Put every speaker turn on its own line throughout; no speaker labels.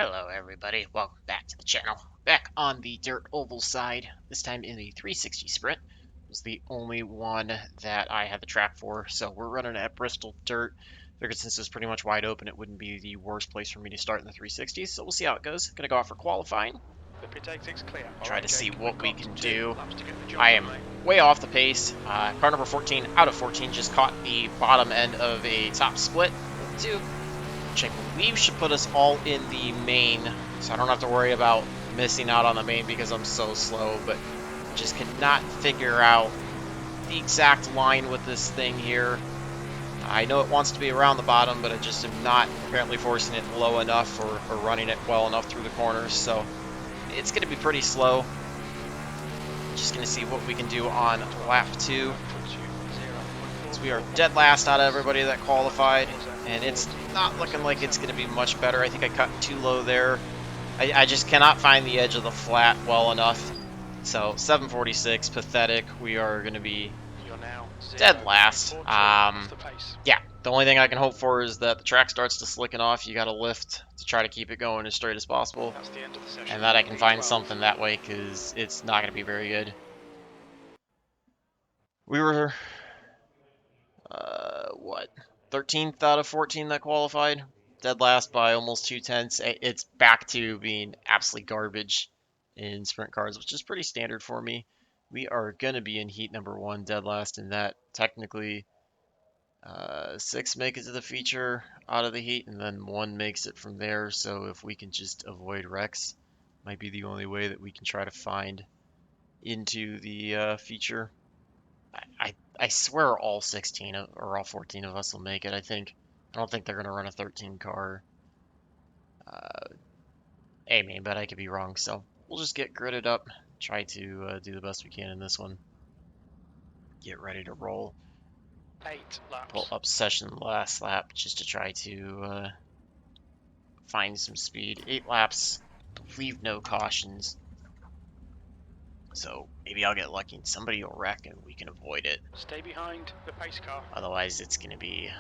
Hello everybody, welcome back to the channel. Back on the dirt oval side, this time in the 360 sprint. It was the only one that I had the track for, so we're running at Bristol dirt. Figured since it's pretty much wide open, it wouldn't be the worst place for me to start in the 360s, so we'll see how it goes. Gonna go out for qualifying. Try to see what we can do. I am way off the pace. Car number 14 out of 14 just caught the bottom end of a top split. Which I believe should put us all in the main, so I don't have to worry about missing out on the main because I'm so slow, but just cannot figure out the exact line with this thing here. I know it wants to be around the bottom, but I just am not apparently forcing it low enough or running it well enough through the corners, so it's going to be pretty slow. Just going to see what we can do on lap 2. So we are dead last out of everybody that qualified, and it's not looking like it's going to be much better. I think I cut too low there. I just cannot find the edge of the flat well enough. So 746, pathetic. We are going to be dead last. Yeah, the only thing I can hope for is that the track starts to slicken off. You got to lift to try to keep it going as straight as possible, and that I can find something that way, because it's not going to be very good. We were what, 13th out of 14 that qualified, dead last by almost 2/10. It's back to being absolutely garbage in sprint cars, which is pretty standard for me. We are going to be in heat number 1, dead last in that. Technically, 6 make it to the feature out of the heat, and then 1 makes it from there. So if we can just avoid wrecks, might be the only way that we can try to find into the feature. I swear all 16 or all 14 of us will make it. I don't think they're going to run a 13 car. But I could be wrong. So we'll just get gridded up, try to do the best we can in this one. Get ready to roll.
8 laps.
Pull up session last lap just to try to find some speed. 8 laps, leave no cautions. So maybe I'll get lucky and somebody will wreck and we can avoid it.
Stay behind the pace car.
Otherwise, it's gonna be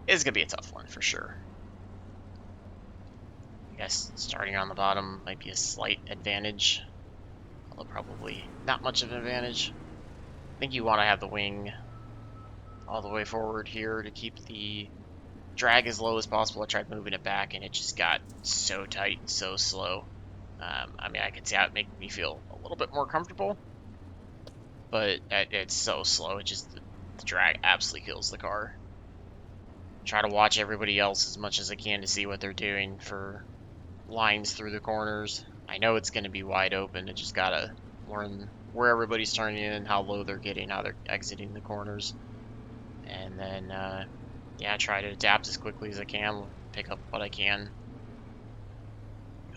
a tough one for sure. I guess starting on the bottom might be a slight advantage, although probably not much of an advantage. I think you want to have the wing all the way forward here to keep the drag as low as possible. I tried moving it back and it just got so tight and so slow. I could see how it made me feel a little bit more comfortable, but it's so slow. It just, the drag absolutely kills the car. Try to watch everybody else as much as I can to see what they're doing for lines through the corners. I know it's going to be wide open. I just gotta learn where everybody's turning in and how low they're getting, how they're exiting the corners, and then yeah, try to adapt as quickly as I can, pick up what I can.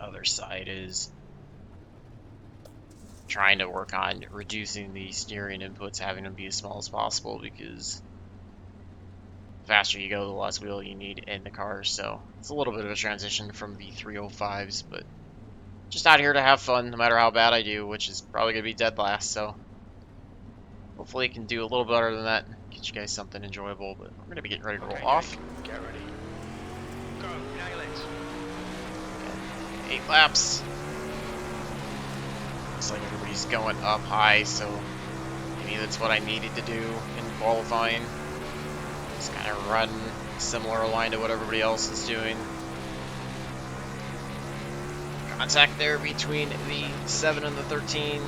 Other side is trying to work on reducing the steering inputs, having them be as small as possible, because the faster you go, the less wheel you need in the car. So it's a little bit of a transition from the 305s, but just out here to have fun no matter how bad I do, which is probably going to be dead last. So hopefully I can do a little better than that, get you guys something enjoyable. But we're going to be getting ready to roll off.
Get ready. Go, nail it.
8 laps. Looks like everybody's going up high, so maybe that's what I needed to do in qualifying. Just kind of run a similar line to what everybody else is doing. Contact there between the 7 and the 13.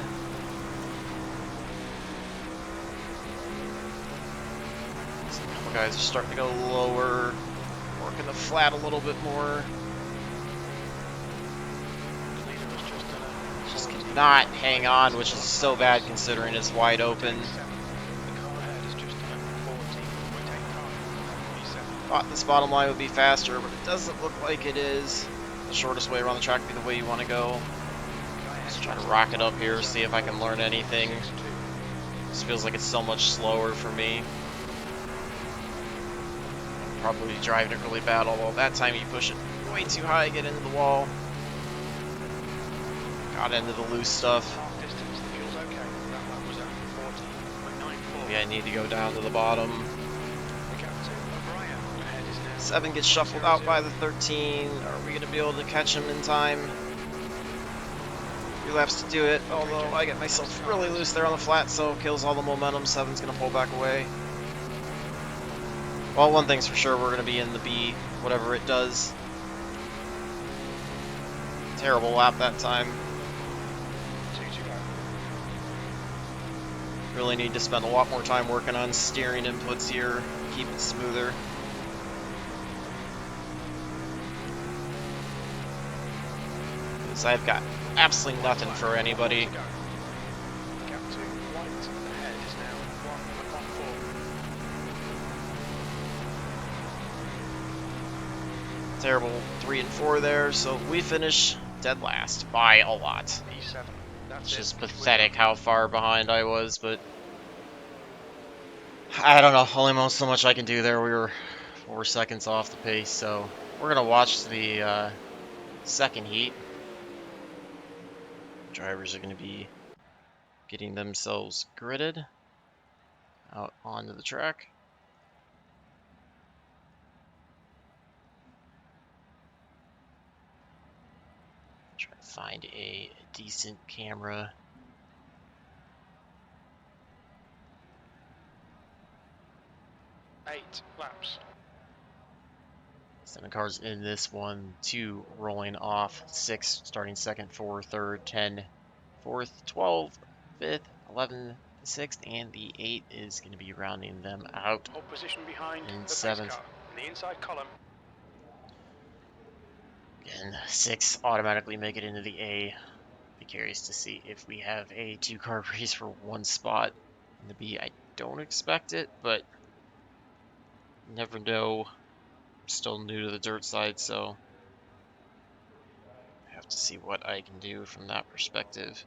So a couple guys are starting to go lower, working the flat a little bit more. Not hang on, which is so bad considering it's wide open. Thought this bottom line would be faster, but it doesn't look like it is. The shortest way around the track would be the way you want to go. Just try to rock it up here, see if I can learn anything. This feels like it's so much slower for me. Probably driving it really bad, although that time you push it way too high, get into the wall. Got into the loose stuff. Maybe I need to go down to the bottom. 7 gets shuffled out by the 13. Are we going to be able to catch him in time? 3 laps to do it, although I get myself really loose there on the flat, so kills all the momentum. 7's going to pull back away. Well, one thing's for sure, we're going to be in the B, whatever it does. Terrible lap that time. Really need to spend a lot more time working on steering inputs here, keep it smoother. Because I've got absolutely nothing for anybody. Terrible 3 and 4 there, so we finish dead last by a lot.
E7. That's
It's just
it.
pathetic how far behind I was, but I don't know, only so much I can do there. We were 4 seconds off the pace, so we're gonna watch the second heat. Drivers are gonna be getting themselves gridded out onto the track. Try to find a decent camera.
Eight laps.
7 cars in this one, 2 rolling off, 6 starting second, 4 third, 10 fourth, 12 fifth, 11 sixth, and the 8 is going to be rounding them out
Hold position behind
in
the pace
7th.
car in the inside column.
Again, 6 automatically make it into the A. Be curious to see if we have a 2-car race for 1 spot in the B. I don't expect it, but you never know. I'm still new to the dirt side, so I have to see what I can do from that perspective.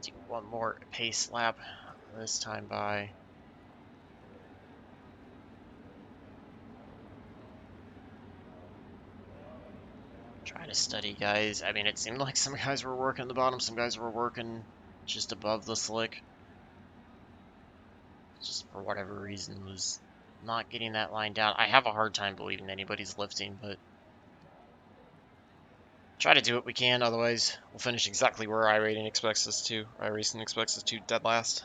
Do one more pace lap this time by. Trying to study guys. I mean, it seemed like some guys were working at the bottom, some guys were working just above the slick. Just for whatever reason was not getting that line down. I have a hard time believing anybody's lifting, but try to do what we can, otherwise we'll finish exactly where iRacing expects us to. iRacing expects us to dead last.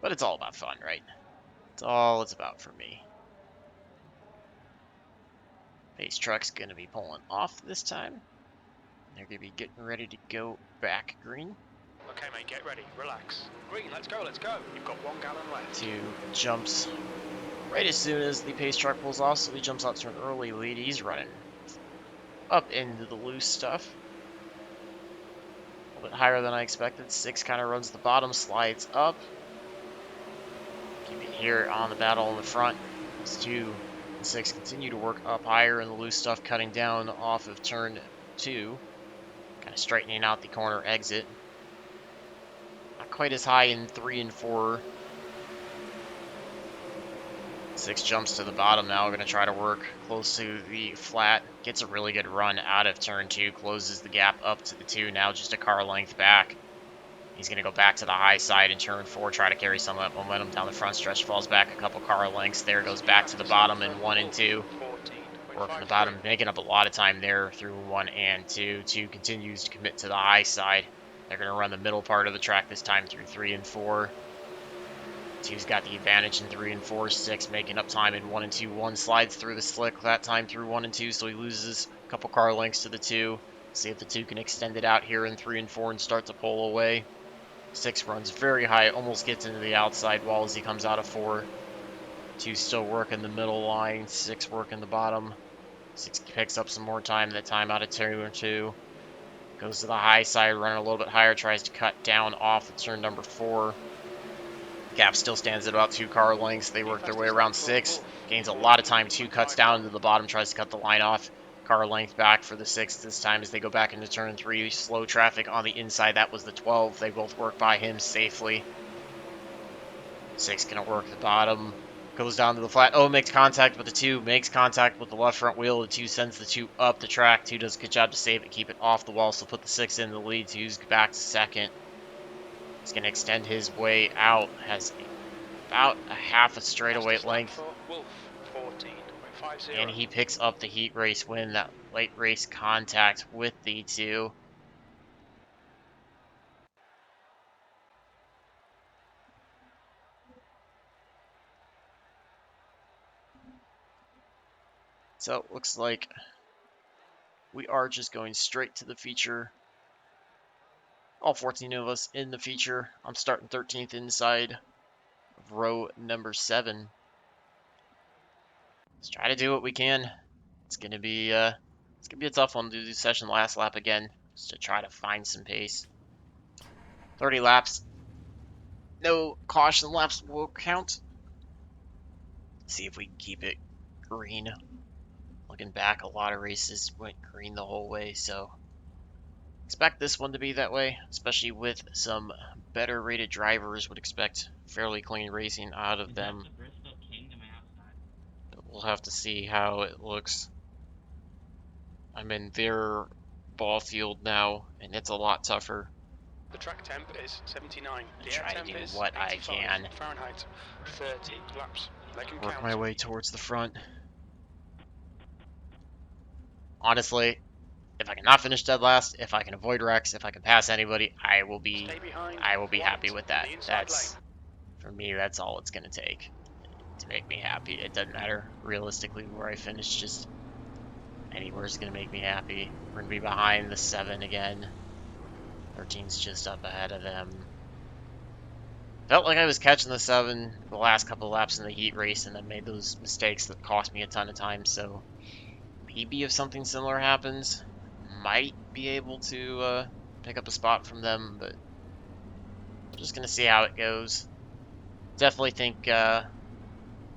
But it's all about fun, right? It's all it's about for me. Pace truck's gonna be pulling off this time. They're gonna be getting ready to go back green.
Okay, mate, get ready. Relax. Green, let's go, let's go. You've got 1 gallon left.
2 jumps right as soon as the pace truck pulls off, so he jumps out to an early lead. He's running up into the loose stuff. A little bit higher than I expected. 6 kind of runs the bottom, slides up. Keep it here on the battle in the front. As 2 and 6 continue to work up higher in the loose stuff, cutting down off of turn 2. Kind of straightening out the corner exit. Not quite as high in 3 and 4. 6 jumps to the bottom now. We're going to try to work close to the flat. Gets a really good run out of turn 2. Closes the gap up to the 2. Now just a car length back. He's going to go back to the high side in turn 4. Try to carry some of that momentum down the front stretch. Falls back a couple car lengths there. Goes back to the bottom in 1 and 2. Working the bottom. Making up a lot of time there through 1 and 2. 2 continues to commit to the high side. They're going to run the middle part of the track this time through 3 and 4. 2's got the advantage in 3 and 4. 6 making up time in 1 and 2. 1 slides through the slick that time through 1 and 2, so he loses a couple car lengths to the 2. See if the 2 can extend it out here in 3 and 4 and start to pull away. 6 runs very high, almost gets into the outside wall as he comes out of 4. 2 still working the middle line. 6 working the bottom. 6 picks up some more time, that time out of 2 and 2. Goes to the high side, running a little bit higher, tries to cut down off of turn number 4. Gap still stands at about 2 car lengths. They work their way around 6. Gains a lot of time. 2 cuts down into the bottom, tries to cut the line off. Car length back for the 6 this time as they go back into turn 3. Slow traffic on the inside. That was the 12. They both work by him safely. 6 gonna work the bottom. Goes down to the flat. Oh, makes contact with the 2. Makes contact with the left front wheel. The 2 sends the 2 up the track. 2 does a good job to save it, keep it off the wall. So put the 6 in the lead. 2's back to second. He's going to extend his way out. Has about a half a straightaway length.
Wolf, 14.50.
And he picks up the heat race win. That late race contact with the 2. So it looks like we are just going straight to the feature. All 14 of us in the feature. I'm starting 13th inside of row number 7. Let's try to do what we can. It's gonna be a tough one to do session last lap again, just to try to find some pace. 30 laps. No caution laps will count. See if we can keep it green. Looking back, a lot of races went green the whole way, so expect this one to be that way, especially with some better rated drivers. Would expect fairly clean racing out of them.
The Bristol Kingdom outside.
But we'll have to see how it looks. I'm in their ball field now, and it's a lot tougher.
The track temp is 79. The
Try
air
to
temp
do
is
what I
85
can.
Fahrenheit. 30 laps. They can
Work
count.
my way towards the front. Honestly, if I cannot finish dead last, if I can avoid wrecks, if I can pass anybody, I will be happy with that. That's, for me, that's all it's gonna take to make me happy. It doesn't matter realistically where I finish, just anywhere is gonna make me happy. We're gonna be behind the 7 again. 13's just up ahead of them. Felt like I was catching the 7 the last couple of laps in the heat race and then made those mistakes that cost me a ton of time, so maybe if something similar happens, might be able to pick up a spot from them, but I'm just going to see how it goes. Definitely think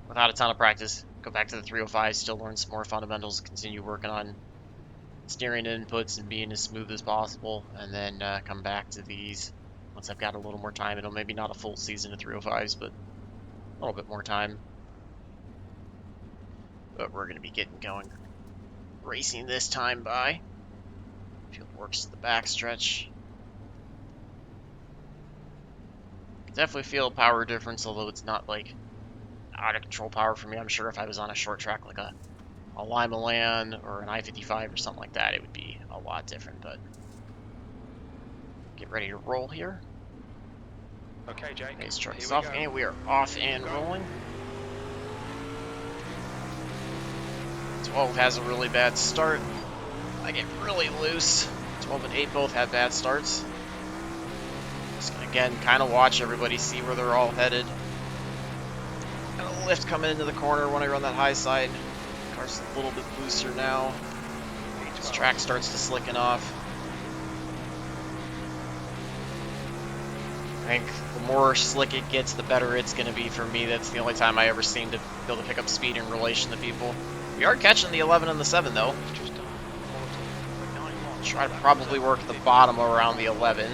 without a ton of practice, go back to the 305, still learn some more fundamentals, continue working on steering inputs and being as smooth as possible, and then come back to these once I've got a little more time. It'll maybe not a full season of 305s, but a little bit more time. But we're going to be getting going. Racing this time by. Field works to the backstretch. Can definitely feel a power difference, although it's not like out of control power for me. I'm sure if I was on a short track like a Lima Land or an I-55 or something like that, it would be a lot different, but get ready to roll here.
Okay, Jake.
Race truck is
Here we
off,
go.
and we are off and rolling. 12 has a really bad start. I get really loose. 12 and 8 both had bad starts. Just gonna, again, kind of watch everybody, see where they're all headed. Got a lift coming into the corner when I run that high side. Car's a little bit looser now. This track starts to slicken off. I think the more slick it gets, the better it's going to be for me. That's the only time I ever seem to be able to pick up speed in relation to people. We are catching the 11 and the 7, though. Try to probably work the bottom around the 11.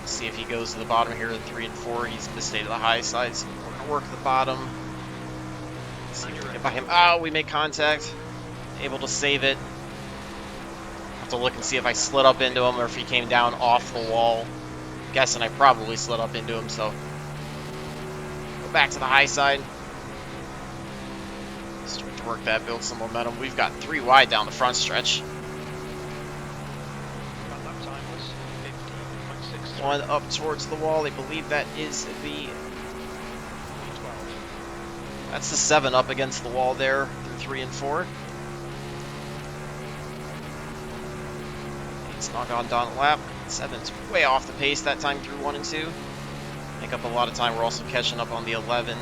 See if he goes to the bottom here at 3 and 4. He's going to stay to the high side, so we're going to work the bottom. See if we can get by him. Oh, we make contact. Able to save it. Have to look and see if I slid up into him or if he came down off the wall. Guessing I probably slid up into him, so go back to the high side. Start to work that, build some momentum. We've got 3 wide down the front stretch.
That time was 50.63.
One up towards the wall. I believe that is the... That's the 7 up against the wall there through 3 and 4. It's not gone down a lap. 7's way off the pace that time through 1 and 2. Make up a lot of time. We're also catching up on the 11.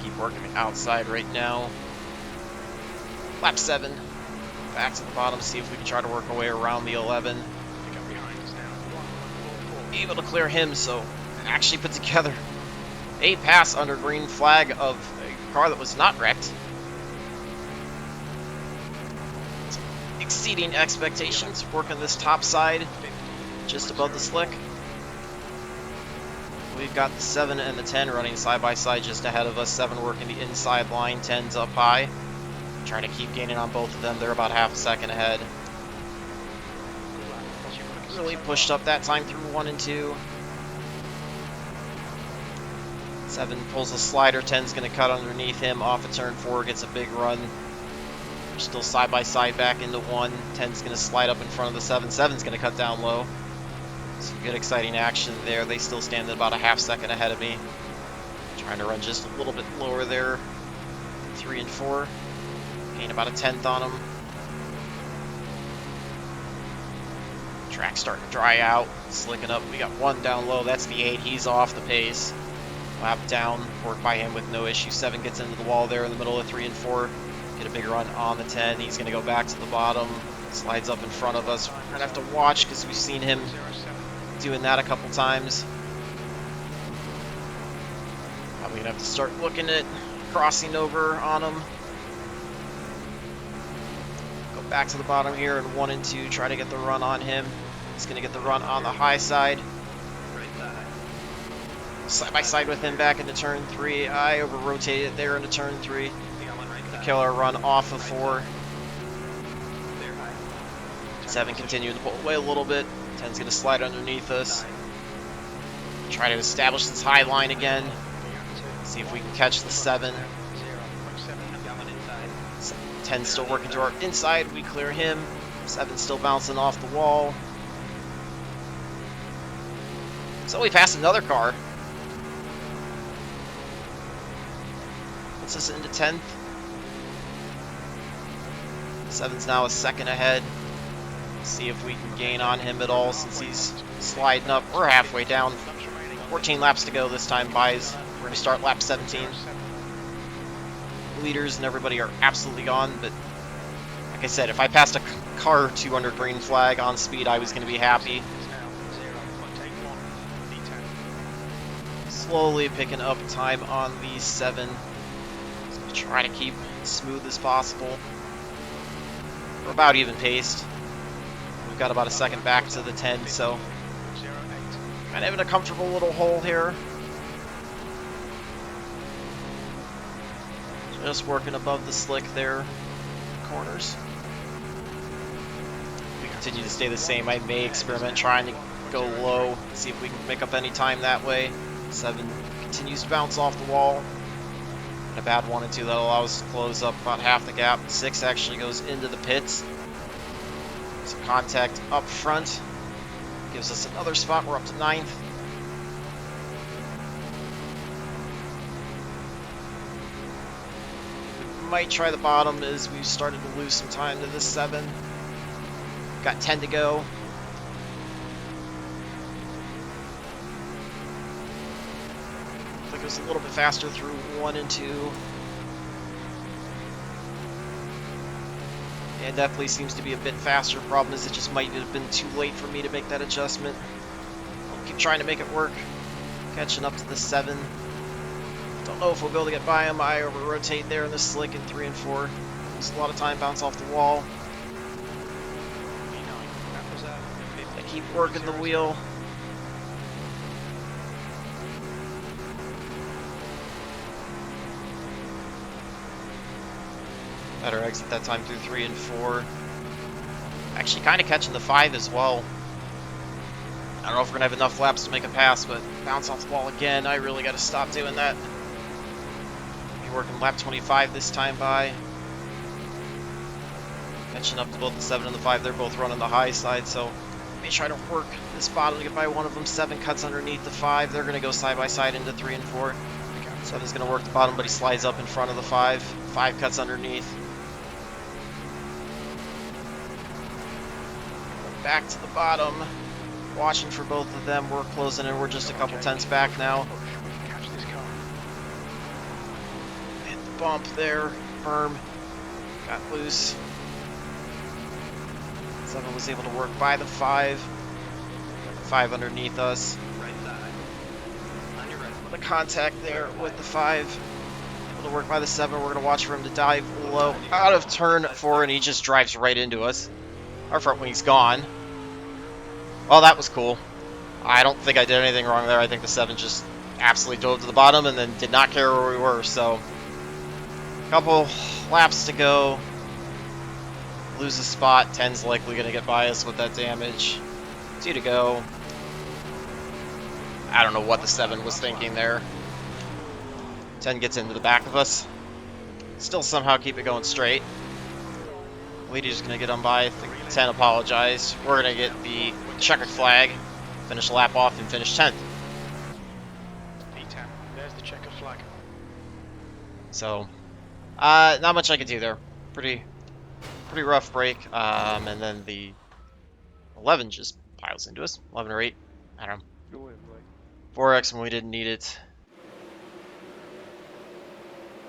Keep working outside right now. Lap 7. Back to the bottom. See if we can try to work our way around the 11.
Pick up behind us now. 1.44.
Able to clear him, so actually put together a pass under green flag of a car that was not wrecked. Exceeding expectations, working this top side just above the slick. We've got the 7 and the 10 running side by side just ahead of us. 7 working the inside line, 10's up high. Trying to keep gaining on both of them. They're about half a second ahead. Really pushed up that time through 1 and 2. 7 pulls a slider, 10's going to cut underneath him off a turn 4, gets a big run. We're still side by side back into 1. 10's going to slide up in front of the 7. 7's going to cut down low. Some good exciting action there. They still stand at about a half second ahead of me. Trying to run just a little bit lower there. 3 and 4. Gain about a 10th on them. Track's starting to dry out. Slicking up. We got 1 down low. That's the 8. He's off the pace. Lap down. Work by him with no issue. 7 gets into the wall there in the middle of 3 and 4. Get a big run on the 10. He's going to go back to the bottom. Slides up in front of us. We're going to have to watch because we've seen him doing that a couple times. Probably going to have to start looking at crossing over on him. Go back to the bottom here in 1 and 2. Try to get the run on him. He's going to get the run on the high side. Side by side with him back into turn 3. I over-rotated there into turn 3. The killer run off of 4. 7 continuing to pull away a little bit. 10's going to slide underneath us. Try to establish this high line again. See if we can catch the 7. 10's still working to our inside. We clear him. 7's still bouncing off the wall. So we passed another car. Puts us into 10th. 7's now a second ahead. See if we can gain on him at all since he's sliding up. We're halfway down. 14 laps to go this time, guys. We're going to start lap 17. Leaders and everybody are absolutely gone, but like I said, if I passed a car 2 under green flag on speed, I was going to be happy. Slowly picking up time on the 7. Try to keep as smooth as possible. We're about even paced. We've got about a second back to the 10, so kind of in a comfortable little hole here. Just working above the slick there, corners. If we continue to stay the same, I may experiment trying to go low, see if we can make up any time that way. 7 continues to bounce off the wall. A bad 1 and 2 that allows us to close up about half the gap. 6 actually goes into the pits. Some contact up front. Gives us another spot. We're up to 9th. We might try the bottom as we've started to lose some time to this 7. Got 10 to go. I think it was a little bit faster through 1 and 2. And definitely seems to be a bit faster. Problem is it just might have been too late for me to make that adjustment. I'll keep trying to make it work. Catching up to the 7. Don't know if we'll be able to get by him. I over-rotate there in the slick in 3 and 4. Lose a lot of time, bounce off the wall. I keep working the wheel. Better exit that time through 3 and 4. Actually kind of catching the 5 as well. I don't know if we're going to have enough laps to make a pass, but bounce off the wall again. I really got to stop doing that. Be working lap 25 this time by. Catching up to both the 7 and the 5. They're both running the high side, so may try to work this bottom to get by one of them. 7 cuts underneath the 5. They're going to go side by side into 3 and 4. 7's going to work the bottom, but he slides up in front of the 5. 5 cuts underneath. Back to the bottom, watching for both of them. We're closing in. We're just a couple tenths back now. Hit the bump there, firm, got loose. 7 was able to work by the 5. Got the 5 underneath us. The contact there with the 5. Able to work by the 7. We're going to watch for him to dive low out of turn 4, and he just drives right into us. Our front wing's gone. Well, that was cool. I don't think I did anything wrong there. I think the 7 just absolutely dove to the bottom and then did not care where we were. So, a couple laps to go. Lose a spot. 10's likely going to get by us with that damage. 2 to go. I don't know what the 7 was thinking there. 10 gets into the back of us. Still somehow keep it going straight. Leady's going to get on by. I think 10 apologized. We're going to get the checkered flag. Finish the lap off and finish 10th.
P10, there's the checkered flag.
So, not much I could do there. Pretty rough break. And then the 11 just piles into us. 11 or 8. I don't know. 4x when we didn't need it.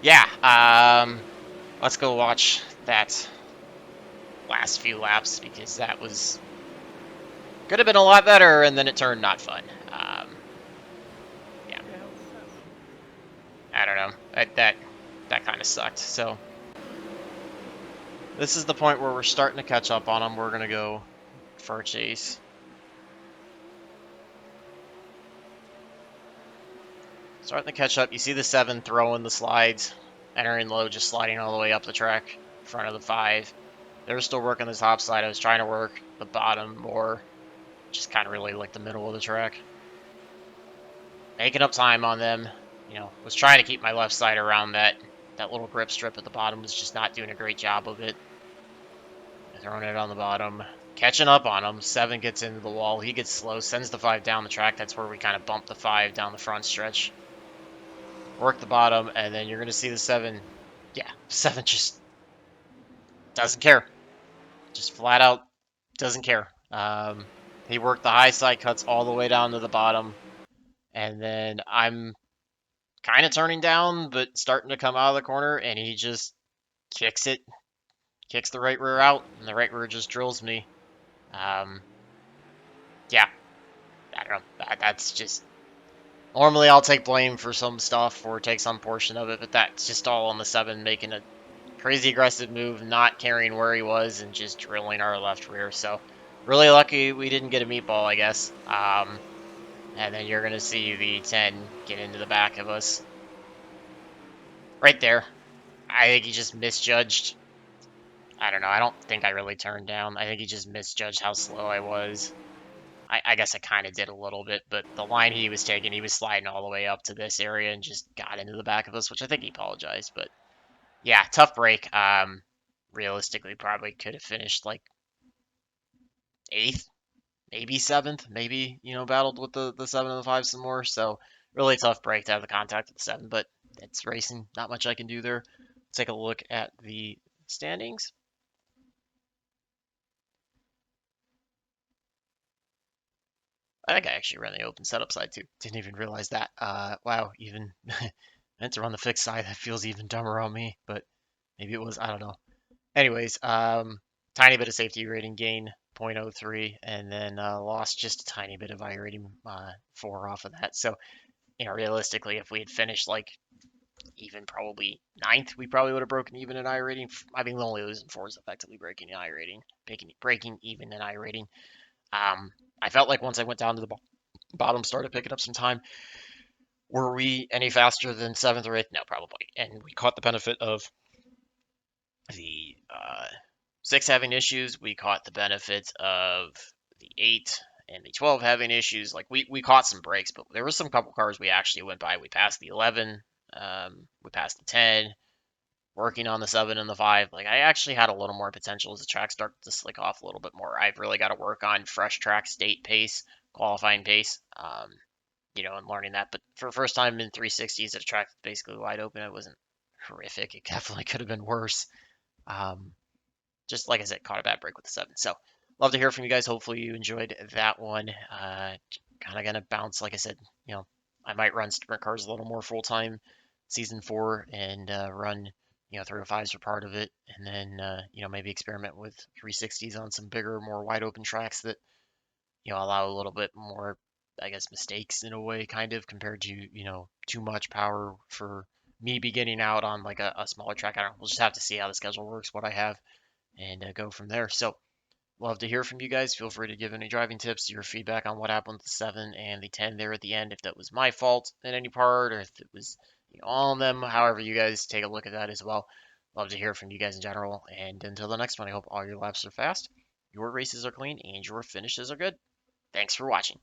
Yeah, let's go watch that last few laps because that was could have been a lot better, and then it turned not fun. Yeah, I don't know. That kind of sucked. So this is the point where we're starting to catch up on them. We're gonna go for a chase. Starting to catch up. You see the 7 throwing the slides, entering low, just sliding all the way up the track in front of the 5. They're still working the top side. I was trying to work the bottom more, just kind of really like the middle of the track. Making up time on them. You know, was trying to keep my left side around that little grip strip at the bottom. Was just not doing a great job of it. Throwing it on the bottom. Catching up on him. 7 gets into the wall. He gets slow. Sends the 5 down the track. That's where we kind of bump the 5 down the front stretch. Work the bottom, and then you're going to see the 7. Yeah, 7 just doesn't care. Just flat out doesn't care. He worked the high side cuts all the way down to the bottom, and then I'm kind of turning down, but starting to come out of the corner, and he just kicks it, kicks the right rear out, and the right rear just drills me. Yeah, I don't know. That's just normally I'll take blame for some stuff or take some portion of it, but that's just all on the 7 making a crazy aggressive move, not caring where he was, and just drilling our left rear. So really lucky we didn't get a meatball, I guess. And then you're going to see the 10 get into the back of us. Right there. I think he just misjudged. I don't know. I don't think I really turned down. I think he just misjudged how slow I was. I guess I kind of did a little bit, but the line he was taking, he was sliding all the way up to this area and just got into the back of us, which I think he apologized. But yeah, tough break. Realistically, probably could have finished like 8th, maybe 7th, maybe, battled with the 7 and the 5 some more. So really tough break to have the contact with the 7, but it's racing. Not much I can do there. Let's take a look at the standings. I think I actually ran the open setup side too. Didn't even realize that. Wow, even meant to run the fixed side. That feels even dumber on me, but maybe it was. I don't know. Anyways, tiny bit of safety rating gain, 0.03, and then lost just a tiny bit of I rating, 4 off of that. So, realistically, if we had finished like even probably 9th, we probably would have broken even in I rating. I mean, only losing 4 is effectively breaking in I rating, breaking even in I rating. I felt like once I went down to the bottom, started picking up some time. Were we any faster than 7th or 8th? No, probably. And we caught the benefit of the 6 having issues. We caught the benefit of the 8 and the 12 having issues. Like we caught some breaks, but there was some couple cars we actually went by. We passed the 11, we passed the 10, working on the 7 and the 5. Like I actually had a little more potential as the track started to slick off a little bit more. I've really got to work on fresh track state pace, qualifying pace, and learning that. But for first time in 360s at a track that's basically wide open, it wasn't horrific. It definitely could have been worse. Just like I said, caught a bad break with the 7. So love to hear from you guys. Hopefully you enjoyed that one. Kind of gonna bounce, like I said, I might run sprint cars a little more full time season 4 and run 305s for part of it, and then maybe experiment with 360s on some bigger, more wide open tracks that allow a little bit more, I guess, mistakes in a way, kind of compared to too much power for me beginning out on like a smaller track. I don't know. We'll just have to see how the schedule works, what I have, and go from there. So Love to hear from you guys. Feel free to give any driving tips, your feedback on what happened with the 7 and the 10 there at the end, if that was my fault in any part, or if it was all of them, however you guys take a look at that as well. Love to hear from you guys in general. And until the next one, I hope all your laps are fast, your races are clean, and your finishes are good. Thanks for watching.